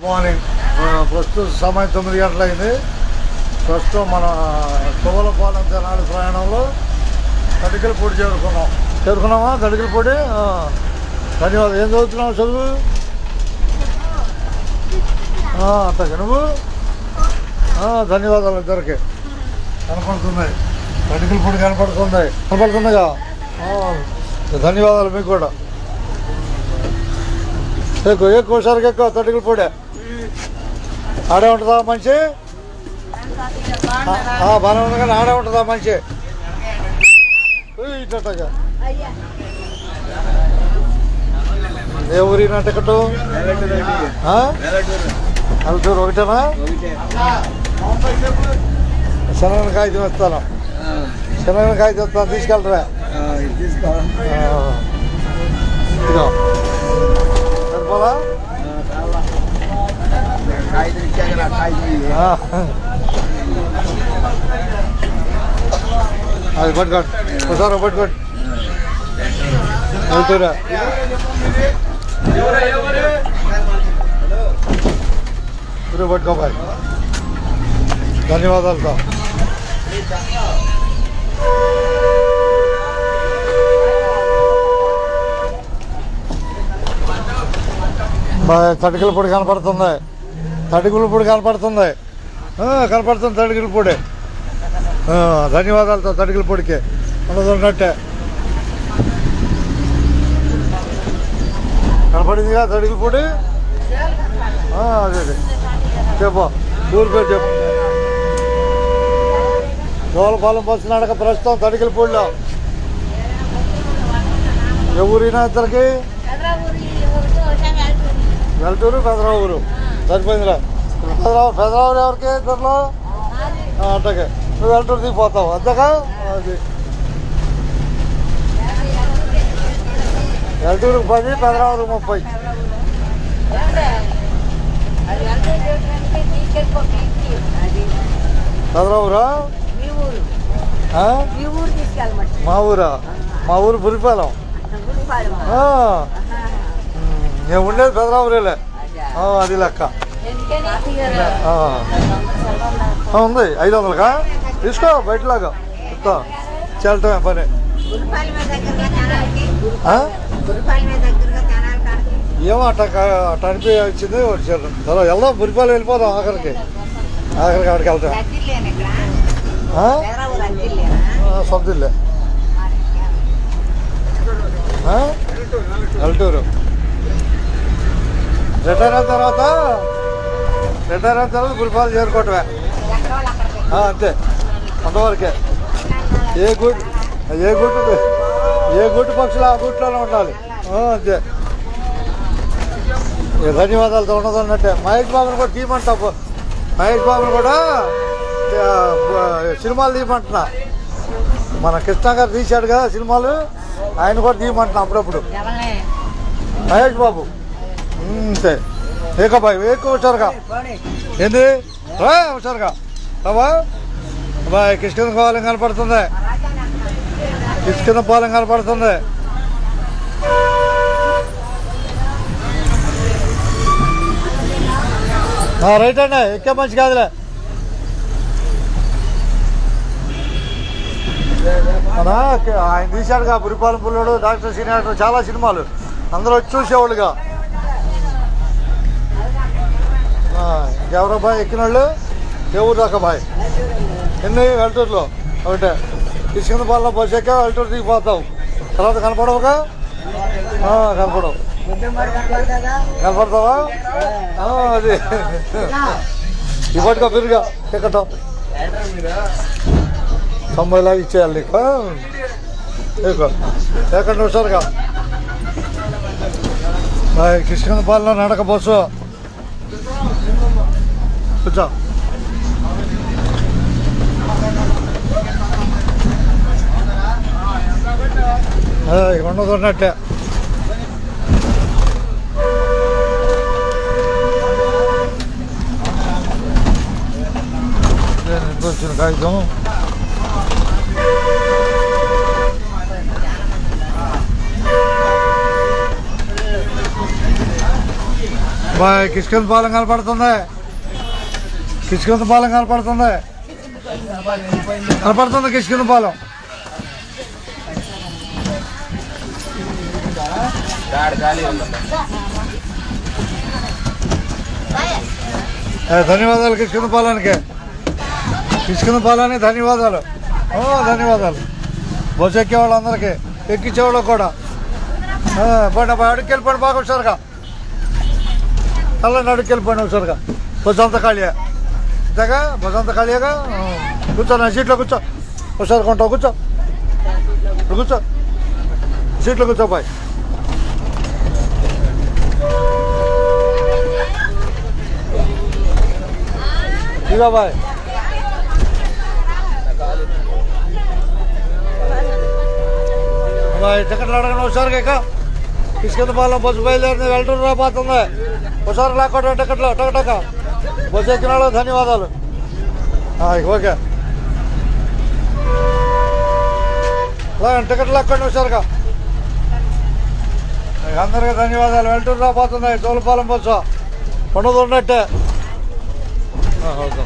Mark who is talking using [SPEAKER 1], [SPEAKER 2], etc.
[SPEAKER 1] Morning ప్రస్తుతం సమయం 9 గంటలైంది. ప్రస్తుతం మన తువ్వలపాలెం తెనాలి ప్రయాణంలో తడికలపూడి చేరుకున్నామా? తడికలపూడి. ధన్యవాదాలు. ఏం చదువుతున్నావు? చదువు అట్టగా నువ్వు. ధన్యవాదాలు. ఇద్దరికి కనపడుతున్నాయి. తడికలపూడి కనపడుతుందిగా. ధన్యవాదాలు మీకు కూడా. ఎక్కువ సరికి ఎక్కువ తడికలపూడి ఆడే ఉంటుందా మంచి? బాగానే ఉంది కానీ ఆడే ఉంటుందా మంచి? ఇట్టగా ఏ ఊరినా టికెట్? అల్టూరు ఒకటేనా? శనగన కాగితం ఇస్తాను. తీసుకెళ్తారా? ఇదిగో సరిపోదా? అది పట్టుకోండి ఒకసారి పట్టుకోండి. వెళ్తురా పట్టుకోబాయ్. ధన్యవాదాలతో తడికలపూడి కనపడుతుంది. కనపడుతుంది తడికలపూడి. ధన్యవాదాలతో తడికలపూడికి ఉన్నట్టే కనపడిందిగా తడికలపూడి. అదే చెప్పు ఊరి పేరు చెప్పు. తువ్వలపాలెం బస్సు నడక ప్రస్తుతం తడికలపూడిలో. ఎవరైనా ఇద్దరికి వెల్టూరు పెదరావూరు సరిపోయిందిరా. పెదరావూరు ఎవరికి ఇద్దరులో? అట్టకే నువ్వు వెల్టూరు దిగిపోతావు అంతేగా. అది వెల్టూరుకు 10, పెదరావూరు 30. పెదరావూరా? మా ఊరు పులిపాలెం. నేను ఉండేది పెదరావూరేలే. అది లెక్క ఉంది. 500కా తీసుకో. బయటలాగా చెప్తా చెల్టమే పని. ఏమో అట్ట అనిపించింది. వెళ్దాం పులిపాలెం వెళ్ళిపోదాం. ఆఖరికి ఆడికి వెళ్తాం. సొంతిల్లే వెల్టూరు. రిటైర్ అయిన తర్వాత పులిపాలెం చేరుకోవటమే అంతే. అంతవరకే. ఏ గుడ్డు పక్షులు ఆ గుట్లోనే ఉండాలి అంతే. ధన్యవాదాలతో ఉన్నదన్నట్టే. మహేష్ బాబుని కూడా తీయమంటా. మహేష్ బాబుని కూడా సినిమాలు తీయమంటున్నా. మన కృష్ణ గారు తీశాడు కదా సినిమాలు, ఆయన కూడా తీయమంటున్నా అప్పుడప్పుడు. మహేష్ బాబు అంతే. ఏకబాయ్ హుషారుగా. ఏంది హుషారుగా బాయ్. కిష్కింద పాలెం కనపడుతుంది. రైట్ అండి. ఎక్కే మంచి కాదులే. మన ఆయన తీశాడుగా పులిపాలెం పుల్లుడు, డాక్టర్ సీనియర్, చాలా సినిమాలు. అందరూ వచ్చి చూసేవాళ్ళుగా. ఇంకెవరో బాయ్ ఎక్కిన వాళ్ళు? ఏ ఊరు దాకా బాయ్? ఎన్ని? వెల్టూరులో ఒకటే. కిష్కింద పాలెం బస్సు ఎక్కా వెల్టూరు దిగిపోతావు. తర్వాత కనపడవుగా? కనపడతావా? అది ఇప్పటిగా పెరుగా టికెట్ 90 లాగా ఇచ్చేయాలి నీకు. ఎక్కడ హుషారుగా. కిష్కింద పాలెంలో నడక బస్సు కూర్చో. ఉండదు ఉన్నట్టే. ఎంత వచ్చిన కాగితం? బాయ్ కిష్కింద పాలెం కనపడుతుంది. కిష్కింద పాలెం కనపడుతుంది. కనపడుతుంది కిష్కింద పాలెం. ధన్యవాదాలు కిష్కింద పాలానికి. కిష్కింద పాలానికి ధన్యవాదాలు. ధన్యవాదాలు. బస్సు ఎక్కే వాళ్ళందరికీ, ఎక్కించేవాళ్ళకి కూడా. అడుగుకి వెళ్ళిపోండి బాగా హుషారుగా. అలా అడుగుకి వెళ్ళిపోండి హుషారుగా. బస్సు అంతా ఖాళీయా అంతేగా, బస్సు అంతా ఖాళీగా. కూర్చో నా సీట్లో కూర్చో. హుషారుగా ఉంటావు. కూర్చో కూర్చో సీట్లో కూర్చో బాయ్. ఇదా బాయ్. టికెట్లు అడగండి హుషారుగా. ఇక కిష్కింద పాలెం బస్సు బయలుదేరింది, వెల్టూరు రాబోతుంది. హుషారు లాక్కోవడం టికెట్లు టకటక. బస్సు ఎక్కిన వాళ్ళు ధన్యవాదాలు. ఓకే టికెట్లు లాక్కోండి హుషారుగా. అందరికీ ధన్యవాదాలు. వెల్టూరు రాబోతుంది. చోళపాలెం బస్సు ఉండదు ఉన్నట్టే. ఓకే.